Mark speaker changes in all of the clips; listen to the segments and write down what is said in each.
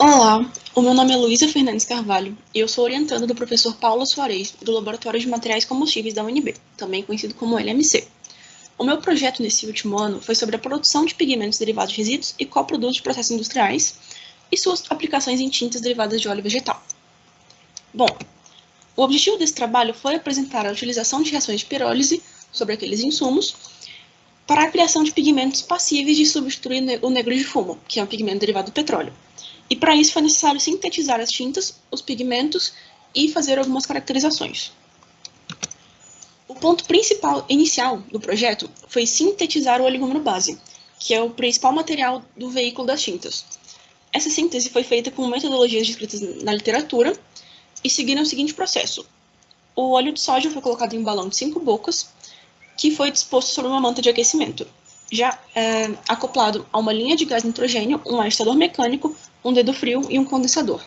Speaker 1: Olá, o meu nome é Luísa Fernandes Carvalho e eu sou orientanda do professor Paulo Soares, do Laboratório de Materiais Combustíveis da UNB, também conhecido como LMC. O meu projeto nesse último ano foi sobre a produção de pigmentos derivados de resíduos e coprodutos de processos industriais e suas aplicações em tintas derivadas de óleo vegetal. Bom, o objetivo desse trabalho foi apresentar a utilização de reações de pirólise sobre aqueles insumos para a criação de pigmentos passíveis de substituir o negro de fumo, que é um pigmento derivado do petróleo. E para isso foi necessário sintetizar as tintas, os pigmentos e fazer algumas caracterizações. O ponto principal inicial do projeto foi sintetizar o oligômero base, que é o principal material do veículo das tintas. Essa síntese foi feita com metodologias descritas na literatura e seguiram o seguinte processo. O óleo de soja foi colocado em um balão de 5 bocas, que foi disposto sobre uma manta de aquecimento, já acoplado a uma linha de gás nitrogênio, um agitador mecânico, um dedo frio e um condensador.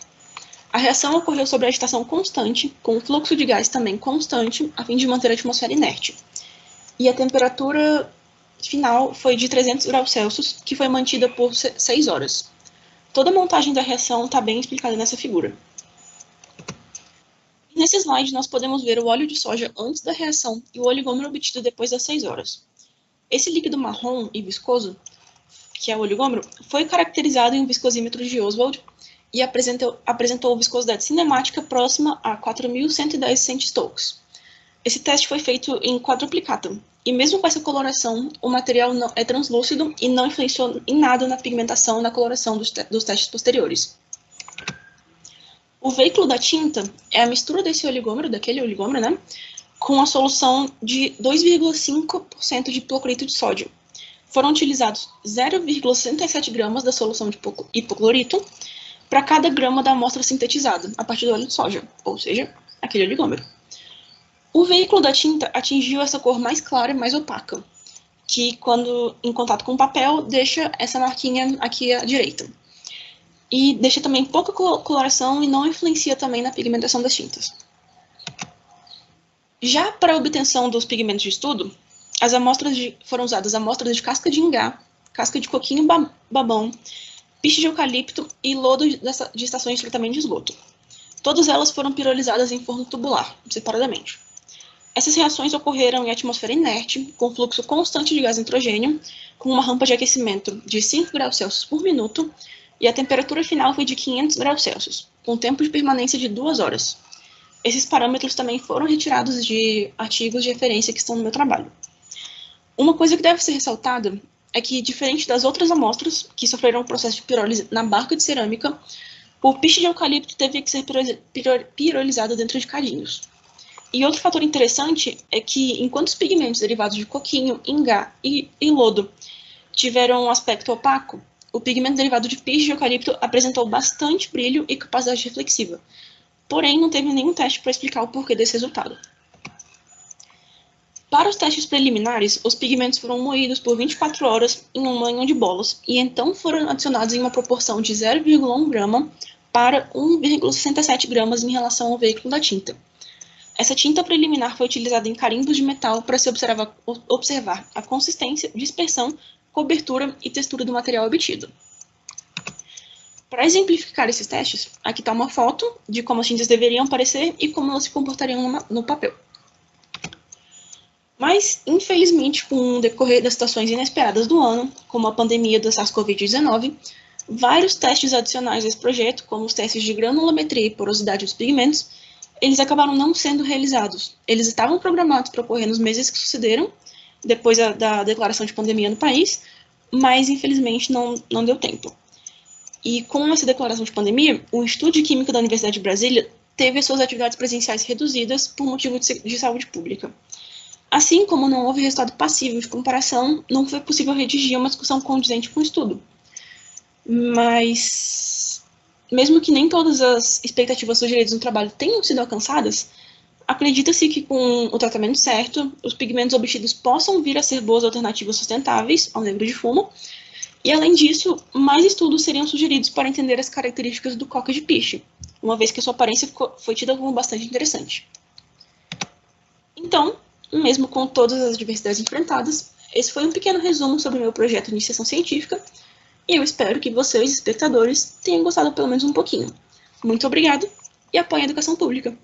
Speaker 1: A reação ocorreu sob agitação constante, com o fluxo de gás também constante, a fim de manter a atmosfera inerte. E a temperatura final foi de 300 graus Celsius, que foi mantida por 6 horas. Toda a montagem da reação está bem explicada nessa figura. Nesse slide, nós podemos ver o óleo de soja antes da reação e o oligômero obtido depois das 6 horas. Esse líquido marrom e viscoso, que é o oligômero, foi caracterizado em um viscosímetro de Oswald e apresentou viscosidade cinemática próxima a 4.110 centistokes. Esse teste foi feito em quadruplicato, e mesmo com essa coloração, o material é translúcido e não influenciou em nada na pigmentação e na coloração dos testes posteriores. O veículo da tinta é a mistura daquele oligômero, né, com a solução de 2,5% de hipoclorito de sódio. Foram utilizados 0,67 gramas da solução de hipoclorito para cada grama da amostra sintetizada, a partir do óleo de soja, ou seja, aquele oligômero. O veículo da tinta atingiu essa cor mais clara e mais opaca, que, quando em contato com o papel, deixa essa marquinha aqui à direita. E deixa também pouca coloração e não influencia também na pigmentação das tintas. Já para a obtenção dos pigmentos de estudo, foram usadas amostras de casca de ingá, casca de coquinho babão, piche de eucalipto e lodo de estações de tratamento de esgoto. Todas elas foram pirolizadas em forno tubular, separadamente. Essas reações ocorreram em atmosfera inerte, com fluxo constante de gás nitrogênio, com uma rampa de aquecimento de 5 graus Celsius por minuto, e a temperatura final foi de 500 graus Celsius, com tempo de permanência de 2 horas. Esses parâmetros também foram retirados de artigos de referência que estão no meu trabalho. Uma coisa que deve ser ressaltada é que, diferente das outras amostras que sofreram o processo de pirólise na barca de cerâmica, o piche de eucalipto teve que ser pirolizado dentro de cadinhos. E outro fator interessante é que, enquanto os pigmentos derivados de coquinho, ingá e lodo tiveram um aspecto opaco, o pigmento derivado de piche de eucalipto apresentou bastante brilho e capacidade reflexiva. Porém, não teve nenhum teste para explicar o porquê desse resultado. Para os testes preliminares, os pigmentos foram moídos por 24 horas em um banho de bolas e então foram adicionados em uma proporção de 0,1 grama para 1,67 gramas em relação ao veículo da tinta. Essa tinta preliminar foi utilizada em carimbos de metal para se observar a consistência, dispersão, cobertura e textura do material obtido. Para exemplificar esses testes, aqui está uma foto de como as tintas deveriam parecer e como elas se comportariam no papel. Mas, infelizmente, com o decorrer das situações inesperadas do ano, como a pandemia da SARS-CoV-19, vários testes adicionais desse projeto, como os testes de granulometria e porosidade dos pigmentos, eles acabaram não sendo realizados. Eles estavam programados para ocorrer nos meses que sucederam, depois da declaração de pandemia no país, mas, infelizmente, não deu tempo. E com essa declaração de pandemia, o Instituto de Química da Universidade de Brasília teve as suas atividades presenciais reduzidas por motivo de saúde pública. Assim como não houve resultado passível de comparação, não foi possível redigir uma discussão condizente com o estudo. Mas, mesmo que nem todas as expectativas sugeridas no trabalho tenham sido alcançadas, acredita-se que com o tratamento certo, os pigmentos obtidos possam vir a ser boas alternativas sustentáveis ao negro de fumo, e além disso, mais estudos seriam sugeridos para entender as características do coque de piche, uma vez que a sua aparência foi tida como bastante interessante. Então, mesmo com todas as adversidades enfrentadas, esse foi um pequeno resumo sobre o meu projeto de iniciação científica. E eu espero que vocês, espectadores, tenham gostado pelo menos um pouquinho. Muito obrigado e apoiem a educação pública!